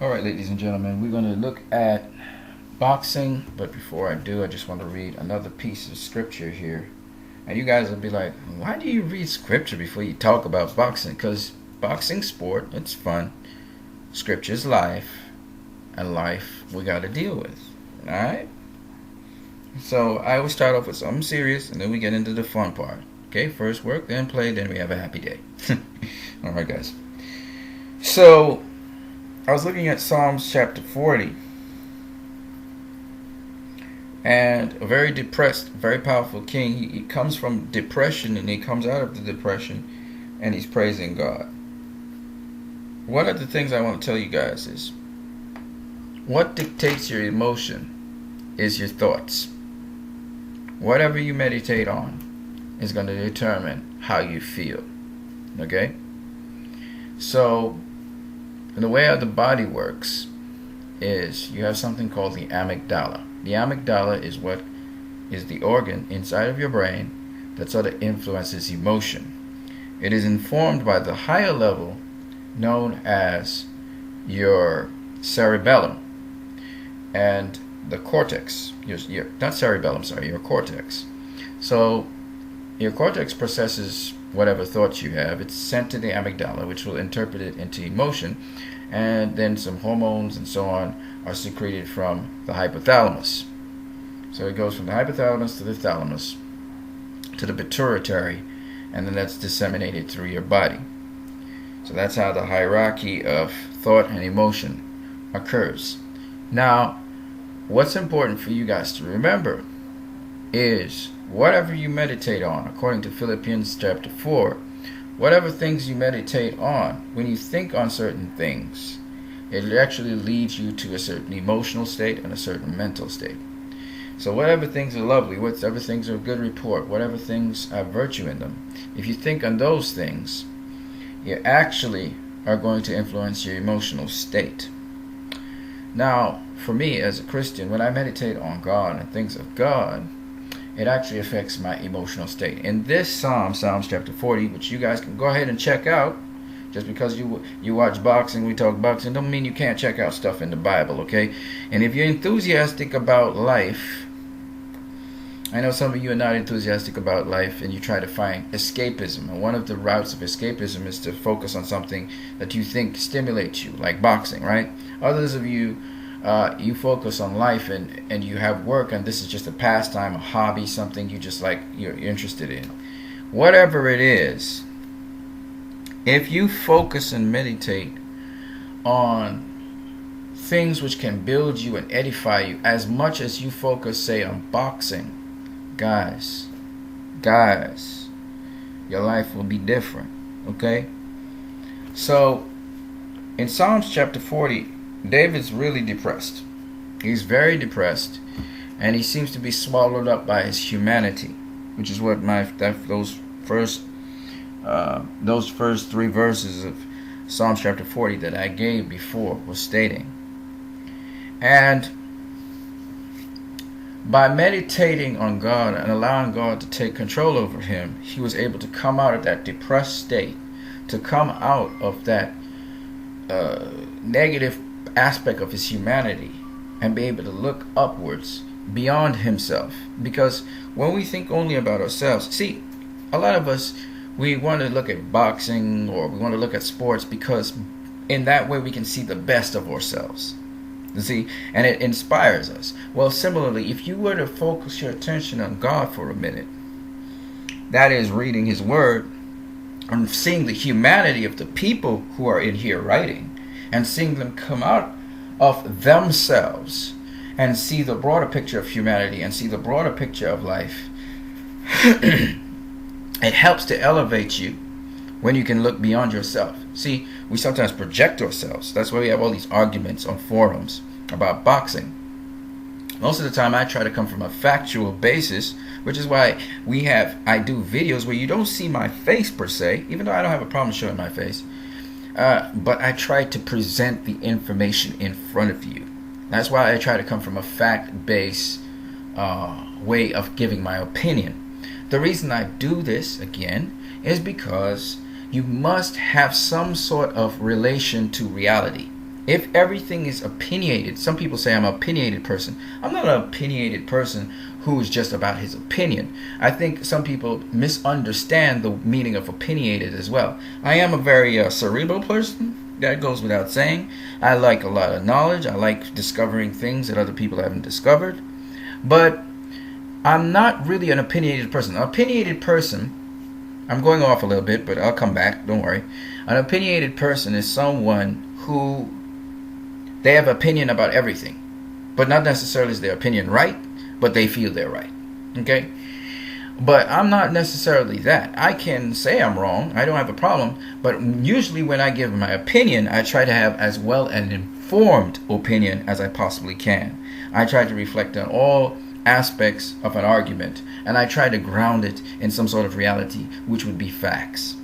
All right, ladies and gentlemen, we're going to look at boxing. But before I do, I just want to read another piece of scripture here. And you guys will be like, why do you read scripture before you talk about boxing? Because boxing sport, it's fun. Scripture's life. And life we got to deal with. All right? So I always start off with something serious, and then we get into the fun part. Okay, first work, then play, then we have a happy day. All right, guys. So I was looking at Psalms chapter 40, and a very depressed, very powerful king. He comes from depression, and he comes out of the depression, and he's praising God. One of the things I want to tell you guys is, what dictates your emotion is your thoughts. Whatever you meditate on is going to determine how you feel. Okay? So, the way how the body works is you have something called the amygdala. The amygdala is what is the organ inside of your brain that sort of influences emotion. It is informed by the higher level known as your cerebellum and the cortex. Not cerebellum, sorry, your cortex. So your cortex processes whatever thoughts you have. It's sent to the amygdala, which will interpret it into emotion, and then some hormones and so on are secreted from the hypothalamus. So it goes from the hypothalamus to the thalamus to the pituitary, and then that's disseminated through your body. So that's how the hierarchy of thought and emotion occurs. Now, what's important for you guys to remember is whatever you meditate on, according to Philippians chapter 4, whatever things you meditate on, when you think on certain things, it actually leads you to a certain emotional state and a certain mental state. So whatever things are lovely, whatever things are of good report, whatever things have virtue in them, if you think on those things, you actually are going to influence your emotional state. Now, for me as a Christian, when I meditate on God and things of God, it actually affects my emotional state. In this Psalms chapter 40, which you guys can go ahead and check out, just because you watch boxing, we talk boxing, don't mean you can't check out stuff in the Bible, okay? And if you're enthusiastic about life, I know some of you are not enthusiastic about life, and you try to find escapism. And one of the routes of escapism is to focus on something that you think stimulates you, like boxing, right? Others of you, you focus on life and you have work, and this is just a pastime, a hobby, something you just like, you're interested in. Whatever it is, if you focus and meditate on things which can build you and edify you as much as you focus, say, on boxing, guys, your life will be different, okay? So, in Psalms chapter 40, David's really depressed. He's very depressed, and he seems to be swallowed up by his humanity, which is what those first 3 verses of Psalms chapter 40 that I gave before was stating. And by meditating on God and allowing God to take control over him, he was able to come out of that depressed state, to come out of that negative aspect of his humanity and be able to look upwards beyond himself. Because when we think only about ourselves, see, a lot of us, we want to look at boxing or we want to look at sports because in that way we can see the best of ourselves. You see, and it inspires us. Well, similarly, if you were to focus your attention on God for a minute, that is reading his word and seeing the humanity of the people who are in here writing, and seeing them come out of themselves and see the broader picture of humanity and see the broader picture of life, it helps to elevate you when you can look beyond yourself. See, we sometimes project ourselves. That's why we have all these arguments on forums about boxing. Most of the time I try to come from a factual basis, which is why I do videos where you don't see my face per se, even though I don't have a problem showing my face. But I try to present the information in front of you. That's why I try to come from a fact-based way of giving my opinion. The reason I do this, again, is because you must have some sort of relation to reality. If everything is opinionated, some people say I'm an opinionated person. I'm not an opinionated person who is just about his opinion. I think some people misunderstand the meaning of opinionated as well. I am a very cerebral person. That goes without saying. I like a lot of knowledge. I like discovering things that other people haven't discovered. But I'm not really an opinionated person. An opinionated person, I'm going off a little bit, but I'll come back. Don't worry. An opinionated person is someone who they have opinion about everything, but not necessarily is their opinion right, but they feel they're right. Okay? But I'm not necessarily that. I can say I'm wrong. I don't have a problem. But usually when I give my opinion, I try to have as well an informed opinion as I possibly can. I try to reflect on all aspects of an argument, and I try to ground it in some sort of reality, which would be facts.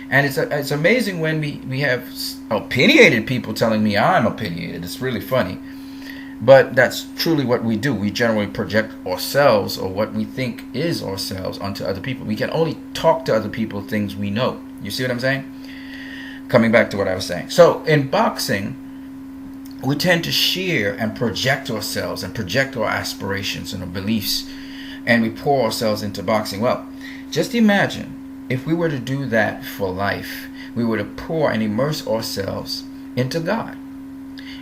And it's amazing when we have opinionated people telling me I'm opinionated. It's really funny. But that's truly what we do. We generally project ourselves or what we think is ourselves onto other people. We can only talk to other people things we know. You see what I'm saying? Coming back to what I was saying. So in boxing, we tend to share and project ourselves and project our aspirations and our beliefs, and we pour ourselves into boxing. Well, just imagine if we were to do that for life. We were to pour and immerse ourselves into God.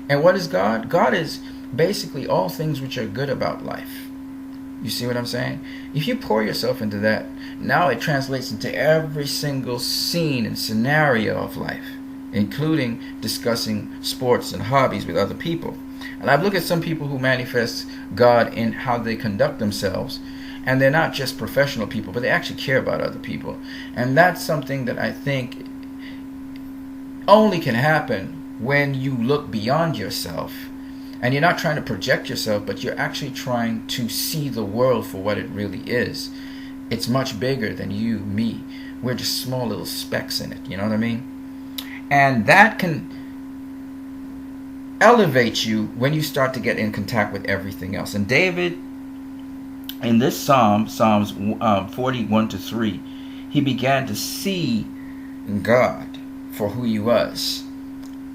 And what is God? God is basically all things which are good about life. You see what I'm saying? If you pour yourself into that, now it translates into every single scene and scenario of life, including discussing sports and hobbies with other people. And I've looked at some people who manifest God in how they conduct themselves, and they're not just professional people, but they actually care about other people. And that's something that I think only can happen when you look beyond yourself. And you're not trying to project yourself, but you're actually trying to see the world for what it really is. It's much bigger than you, me. We're just small little specks in it. You know what I mean? And that can elevate you when you start to get in contact with everything else. And David, in this Psalms 41-3, he began to see God for who he was.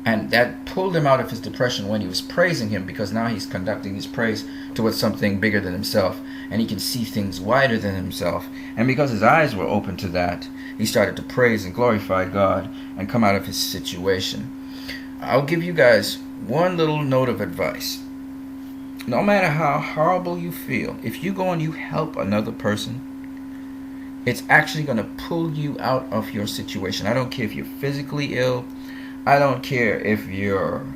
And that pulled him out of his depression when he was praising him, because now he's conducting his praise towards something bigger than himself, and he can see things wider than himself. And because his eyes were open to that, he started to praise and glorify God and come out of his situation. I'll give you guys one little note of advice. No matter how horrible you feel, if you go and you help another person, it's actually going to pull you out of your situation. I don't care if you're physically ill. I don't care if you're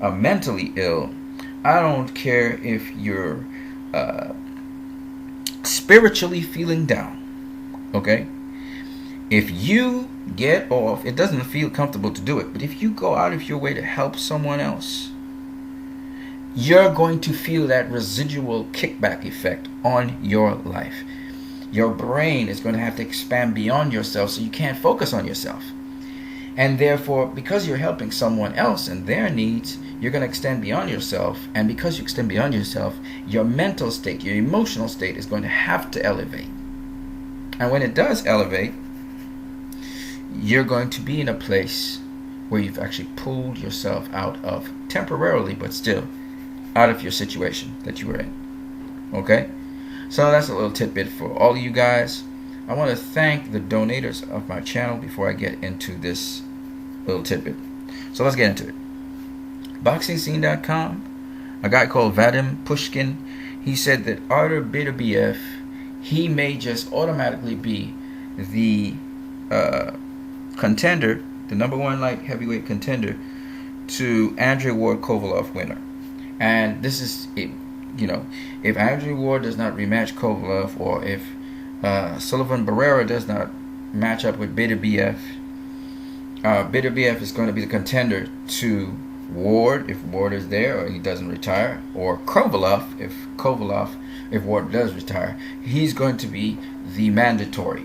mentally ill. I don't care if you're spiritually feeling down. Okay? If you get off, it doesn't feel comfortable to do it, but if you go out of your way to help someone else, you're going to feel that residual kickback effect on your life. Your brain is going to have to expand beyond yourself, so you can't focus on yourself. And therefore, because you're helping someone else and their needs, you're going to extend beyond yourself. And because you extend beyond yourself, your mental state, your emotional state is going to have to elevate. And when it does elevate, you're going to be in a place where you've actually pulled yourself out of, temporarily, but still, out of your situation that you were in. Okay? So that's a little tidbit for all of you guys. I want to thank the donators of my channel before I get into this little tidbit. So let's get into it. BoxingScene.com, a guy called Vadim Pushkin, he said that Artur Beterbiev, he may just automatically be the contender, the number one light heavyweight contender to Andre Ward-Kovalev winner. And this is, you know, if Andre Ward does not rematch Kovalev, or if Sullivan Barrera does not match up with Beterbiev, Beterbiev is going to be the contender to Ward if Ward is there or he doesn't retire, or Kovalev if Ward does retire. He's going to be the mandatory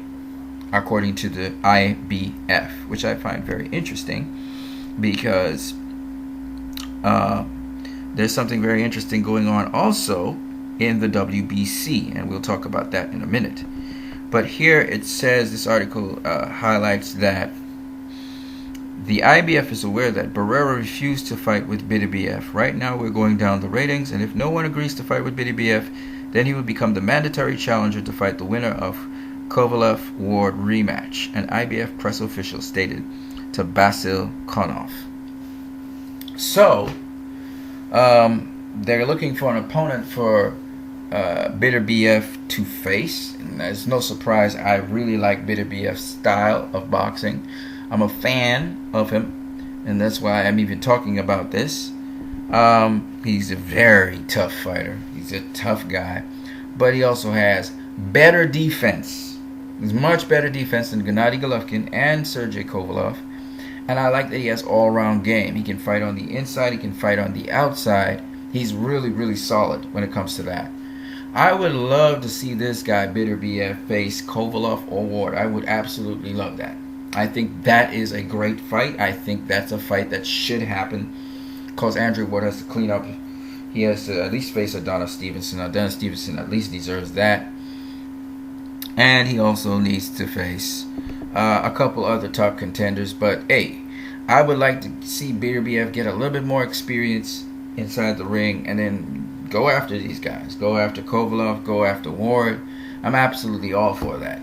according to the IBF, which I find very interesting, because there's something very interesting going on also in the WBC, and we'll talk about that in a minute. But here it says, this article highlights that The IBF is aware that Barrera refused to fight with BF. Right now we're going down the ratings, and if no one agrees to fight with BF, then he will become the mandatory challenger to fight the winner of Kovalev Ward rematch, an IBF press official stated to Basil Konov. So, they're looking for an opponent for BF to face. And it's no surprise, I really like BF's style of boxing. I'm a fan of him, and that's why I'm even talking about this. He's a very tough fighter. He's a tough guy, but he also has better defense. He's much better defense than Gennady Golovkin and Sergey Kovalev. And I like that he has all-round game. He can fight on the inside. He can fight on the outside. He's really, really solid when it comes to that. I would love to see this guy, BF, face Kovalev or Ward. I would absolutely love that. I think that is a great fight. I think that's a fight that should happen because Andrew Ward has to clean up. He has to at least face Adonis Stevenson. Adonis Stevenson at least deserves that. And he also needs to face a couple other top contenders. But, hey, I would like to see BF get a little bit more experience inside the ring and then go after these guys. Go after Kovalev. Go after Ward. I'm absolutely all for that.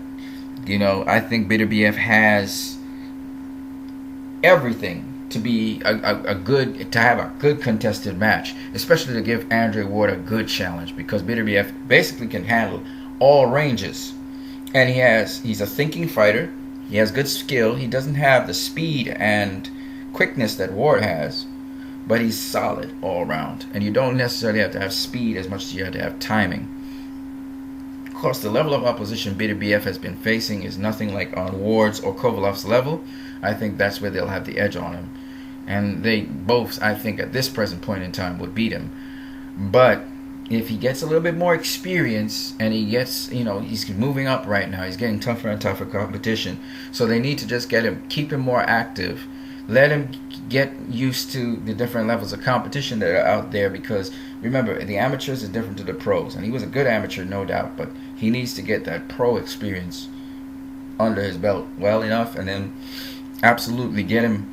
You know, I think BF has everything to be to have a good contested match, especially to give Andre Ward a good challenge, because BF basically can handle all ranges, and he's a thinking fighter. He has good skill. He doesn't have the speed and quickness that Ward has, but he's solid all around. And you don't necessarily have to have speed as much as you have to have timing. Of course, the level of opposition BF has been facing is nothing like on Ward's or Kovalev's level. I think that's where they'll have the edge on him. And they both, I think, at this present point in time would beat him. But if he gets a little bit more experience and he gets, he's moving up right now. He's getting tougher and tougher competition. So they need to just keep him more active. Let him get used to the different levels of competition that are out there, because remember, the amateurs is different to the pros, and he was a good amateur, no doubt, but he needs to get that pro experience under his belt well enough, and then absolutely get him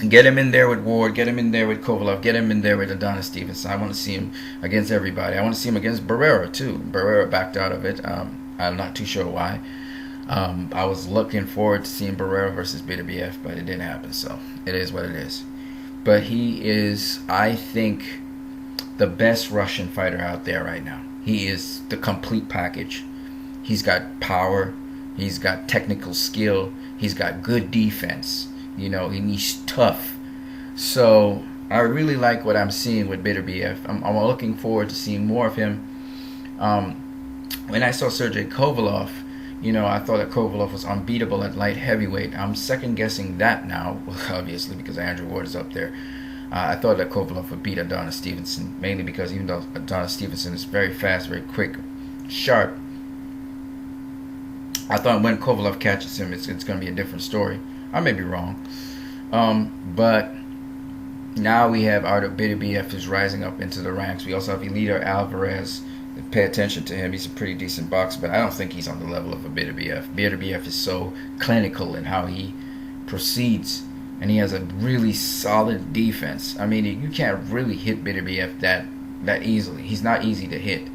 in there with Ward, get him in there with Kovalev, get him in there with Adonis Stevenson. I want to see him against everybody. I want to see him against Barrera too. Barrera backed out of it. I'm not too sure why. I was looking forward to seeing Barrera versus BF, but it didn't happen, so it is what it is. But he is, I think, the best Russian fighter out there right now. He is the complete package. He's got power, he's got technical skill, he's got good defense, and he's tough. So I really like what I'm seeing with BF. I'm looking forward to seeing more of him. When I saw Sergey Kovalev, I thought that Kovalev was unbeatable at light heavyweight. I'm second guessing that now, obviously, because Andrew Ward is up there. I thought that Kovalev would beat Adonis Stevenson, mainly because even though Adonis Stevenson is very fast, very quick, sharp, I thought when Kovalev catches him, it's going to be a different story. I may be wrong. But now we have Artur BF who's rising up into the ranks. We also have Eliter Alvarez. Pay attention to him. He's a pretty decent boxer, but I don't think he's on the level of a BF. BF is so clinical in how he proceeds, and he has a really solid defense. I mean, you can't really hit BF that easily. He's not easy to hit.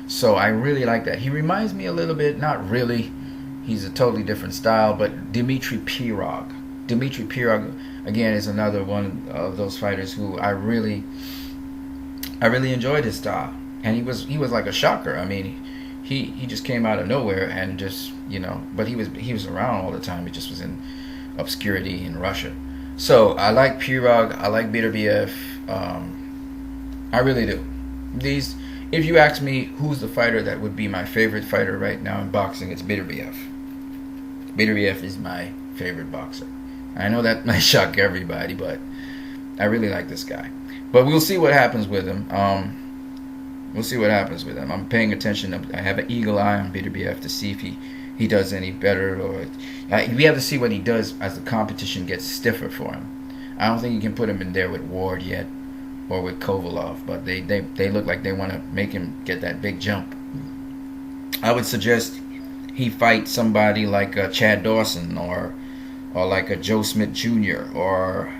So I really like that. He reminds me a little bit, not really, he's a totally different style, but Dmitry Pirog. Dmitry Pirog, again, is another one of those fighters who I really enjoyed his style. And he was like a shocker. I mean, he just came out of nowhere and just, but he was around all the time. He just was in obscurity in Russia. So I like Pirog. I like BF. I really do. If you ask me who's the fighter that would be my favorite fighter right now in boxing, it's BF. BF is my favorite boxer. I know that might shock everybody, but I really like this guy. But we'll see what happens with him. We'll see what happens with him. I'm paying attention. I have an eagle eye on BF to see if he does any better, or we have to see what he does as the competition gets stiffer for him. I don't think you can put him in there with Ward yet, or with Kovalev, but they look like they want to make him get that big jump. I would suggest he fight somebody like Chad Dawson or or like a Joe Smith Jr. or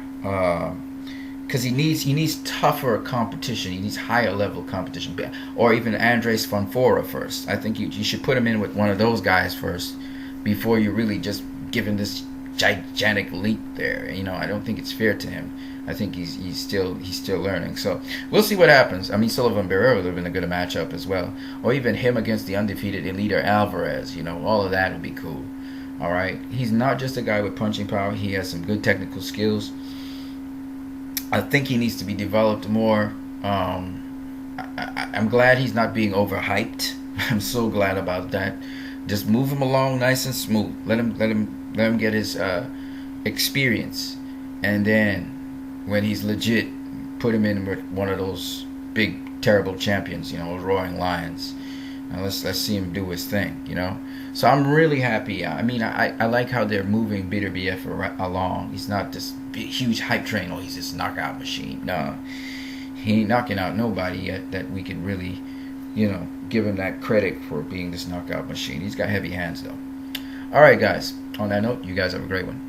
because he needs tougher competition. He needs higher level competition, or even Andres Fonfora first. I think you should put him in with one of those guys first before you really just give him this gigantic leap there. I don't think it's fair to him. I think he's still learning. So we'll see what happens. I mean, Sullivan Barrera would have been a good matchup as well, or even him against the undefeated Eliter Alvarez. All of that would be cool. All right, he's not just a guy with punching power. He has some good technical skills. I think he needs to be developed more. I'm glad he's not being overhyped. I'm so glad about that. Just move him along nice and smooth. Let him get his experience, and then when he's legit, put him in with one of those big terrible champions. Roaring Lions. Let's see him do his thing. So I'm really happy. I mean, I like how they're moving Beterbiev along. He's not this big, huge hype train. He's this knockout machine. No, he ain't knocking out nobody yet that we could really, give him that credit for being this knockout machine. He's got heavy hands though. All right, guys. On that note, you guys have a great one.